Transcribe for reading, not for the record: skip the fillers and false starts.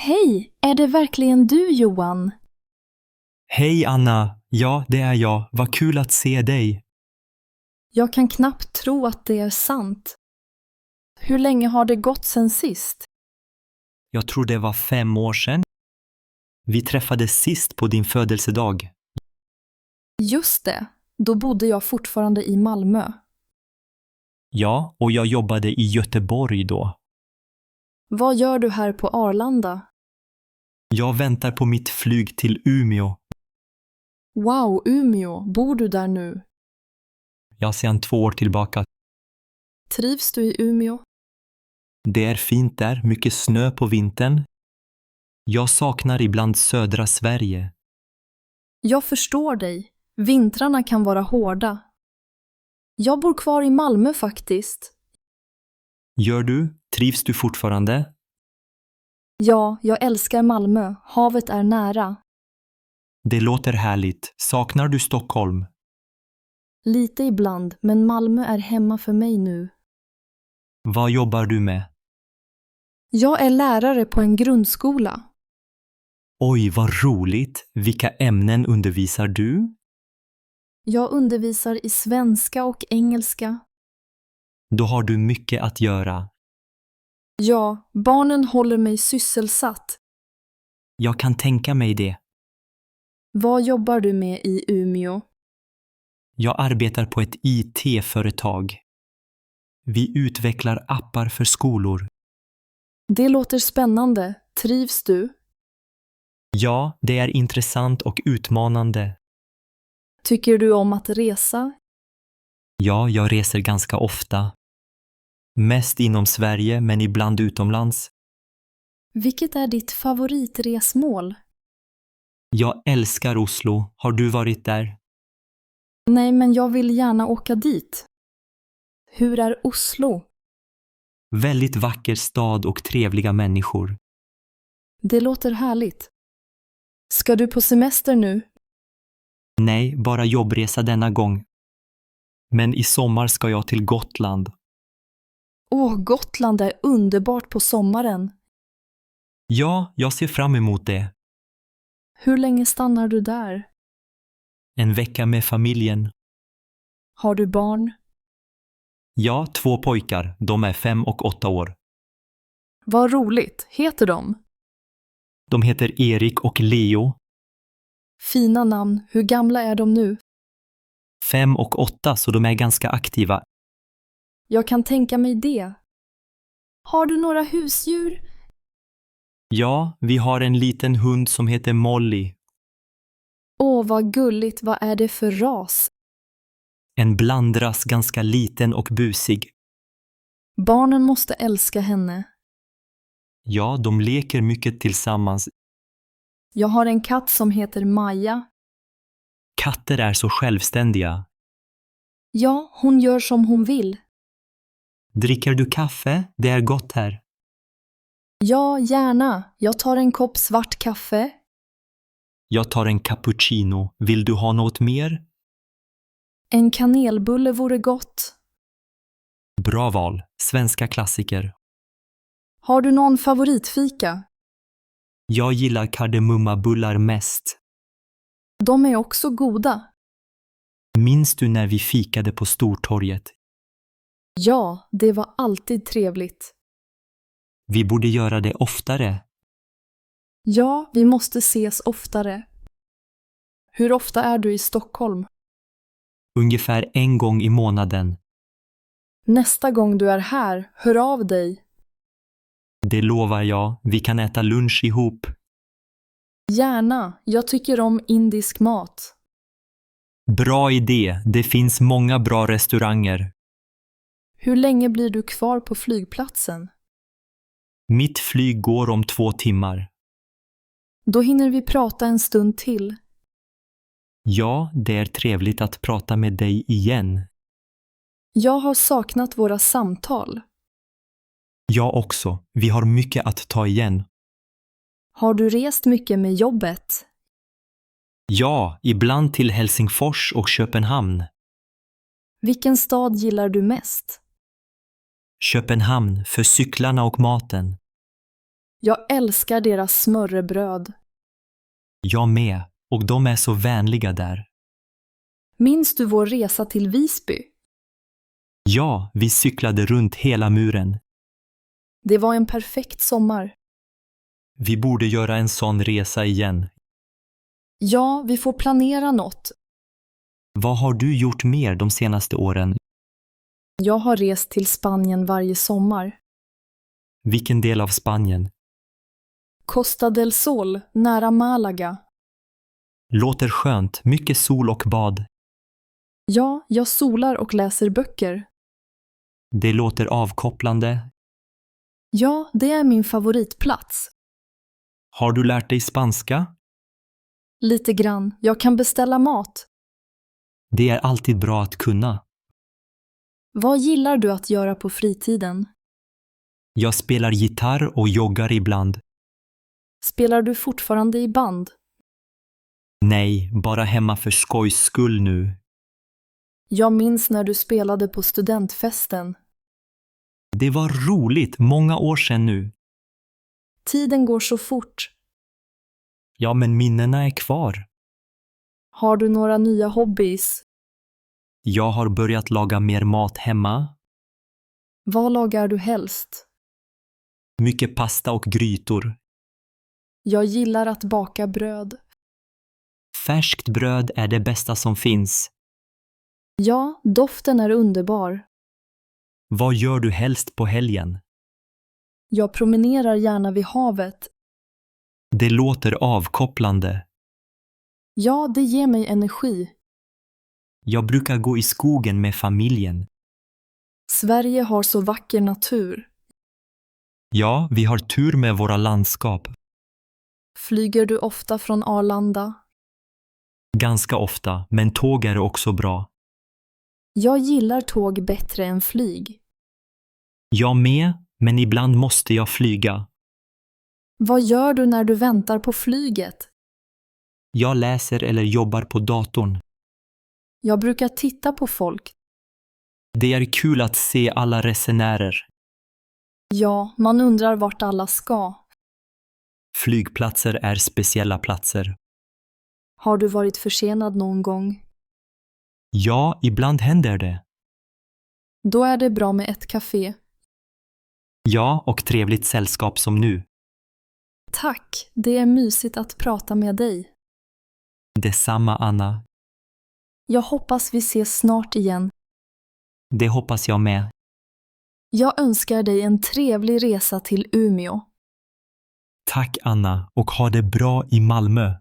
Hej, är det verkligen du, Johan? Hej Anna, ja det är jag. Vad kul att se dig. Jag kan knappt tro att det är sant. Hur länge har det gått sedan sist? Jag tror det var 5 år sedan. Vi träffades sist på din födelsedag. Just det, då bodde jag fortfarande i Malmö. Ja, och jag jobbade i Göteborg då. Vad gör du här på Arlanda? Jag väntar på mitt flyg till Umeå. Wow, Umeå, bor du där nu? Jag sedan 2 år tillbaka. Trivs du i Umeå? Det är fint där, mycket snö på vintern. Jag saknar ibland södra Sverige. Jag förstår dig. Vintrarna kan vara hårda. Jag bor kvar i Malmö faktiskt. Gör du? Trivs du fortfarande? Ja, jag älskar Malmö. Havet är nära. Det låter härligt. Saknar du Stockholm? Lite ibland, men Malmö är hemma för mig nu. Vad jobbar du med? Jag är lärare på en grundskola. Oj, vad roligt. Vilka ämnen undervisar du? Jag undervisar i svenska och engelska. Då har du mycket att göra. Ja, barnen håller mig sysselsatt. Jag kan tänka mig det. Vad jobbar du med i Umeå? Jag arbetar på ett IT-företag. Vi utvecklar appar för skolor. Det låter spännande. Trivs du? Ja, det är intressant och utmanande. Tycker du om att resa? Ja, jag reser ganska ofta. Mest inom Sverige, men ibland utomlands. Vilket är ditt favoritresmål? Jag älskar Oslo. Har du varit där? Nej, men jag vill gärna åka dit. Hur är Oslo? Väldigt vacker stad och trevliga människor. Det låter härligt. Ska du på semester nu? Nej, bara jobbresa denna gång. Men i sommar ska jag till Gotland. Åh, Gotland är underbart på sommaren. Ja, jag ser fram emot det. Hur länge stannar du där? En vecka med familjen. Har du barn? Ja, 2 pojkar. De är 5 och 8 år. Vad roligt. Heter de? De heter Erik och Leo. Fina namn. Hur gamla är de nu? 5 och 8, så de är ganska aktiva. Jag kan tänka mig det. Har du några husdjur? Ja, vi har en liten hund som heter Molly. Åh, vad gulligt. Vad är det för ras? En blandras, ganska liten och busig. Barnen måste älska henne. Ja, de leker mycket tillsammans. Jag har en katt som heter Maja. Katter är så självständiga. Ja, hon gör som hon vill. Dricker du kaffe? Det är gott här. Ja, gärna. Jag tar en kopp svart kaffe. Jag tar en cappuccino. Vill du ha något mer? En kanelbulle vore gott. Bra val. Svenska klassiker. Har du någon favoritfika? Jag gillar kardemummabullar mest. De är också goda. Minns du när vi fikade på Stortorget? Ja, det var alltid trevligt. Vi borde göra det oftare. Ja, vi måste ses oftare. Hur ofta är du i Stockholm? Ungefär 1 gång i månaden. Nästa gång du är här, hör av dig. Det lovar jag. Vi kan äta lunch ihop. Gärna, jag tycker om indisk mat. Bra idé. Det finns många bra restauranger. Hur länge blir du kvar på flygplatsen? Mitt flyg går om 2 timmar. Då hinner vi prata en stund till. Ja, det är trevligt att prata med dig igen. Jag har saknat våra samtal. Jag också. Vi har mycket att ta igen. Har du rest mycket med jobbet? Ja, ibland till Helsingfors och Köpenhamn. Vilken stad gillar du mest? Köpenhamn för cyklarna och maten. Jag älskar deras smörrebröd. Jag med, och de är så vänliga där. Minns du vår resa till Visby? Ja, vi cyklade runt hela muren. Det var en perfekt sommar. Vi borde göra en sån resa igen. Ja, vi får planera något. Vad har du gjort mer de senaste åren? Jag har rest till Spanien varje sommar. Vilken del av Spanien? Costa del Sol, nära Malaga. Låter skönt, mycket sol och bad. Ja, jag solar och läser böcker. Det låter avkopplande. Ja, det är min favoritplats. Har du lärt dig spanska? Lite grann. Jag kan beställa mat. Det är alltid bra att kunna. Vad gillar du att göra på fritiden? Jag spelar gitarr och joggar ibland. Spelar du fortfarande i band? Nej, bara hemma för skojs skull nu. Jag minns när du spelade på studentfesten. Det var roligt, många år sedan nu. Tiden går så fort. Ja, men minnena är kvar. Har du några nya hobbies? Jag har börjat laga mer mat hemma. Vad lagar du helst? Mycket pasta och grytor. Jag gillar att baka bröd. Färskt bröd är det bästa som finns. Ja, doften är underbar. Vad gör du helst på helgen? Jag promenerar gärna vid havet. Det låter avkopplande. Ja, det ger mig energi. Jag brukar gå i skogen med familjen. Sverige har så vacker natur. Ja, vi har tur med våra landskap. Flyger du ofta från Arlanda? Ganska ofta, men tåg är också bra. Jag gillar tåg bättre än flyg. Jag med, men ibland måste jag flyga. Vad gör du när du väntar på flyget? Jag läser eller jobbar på datorn. Jag brukar titta på folk. Det är kul att se alla resenärer. Ja, man undrar vart alla ska. Flygplatser är speciella platser. Har du varit försenad någon gång? Ja, ibland händer det. Då är det bra med ett café. Ja, och trevligt sällskap som nu. Tack, det är mysigt att prata med dig. Detsamma, Anna. Jag hoppas vi ses snart igen. Det hoppas jag med. Jag önskar dig en trevlig resa till Umeå. Tack, Anna, och ha det bra i Malmö.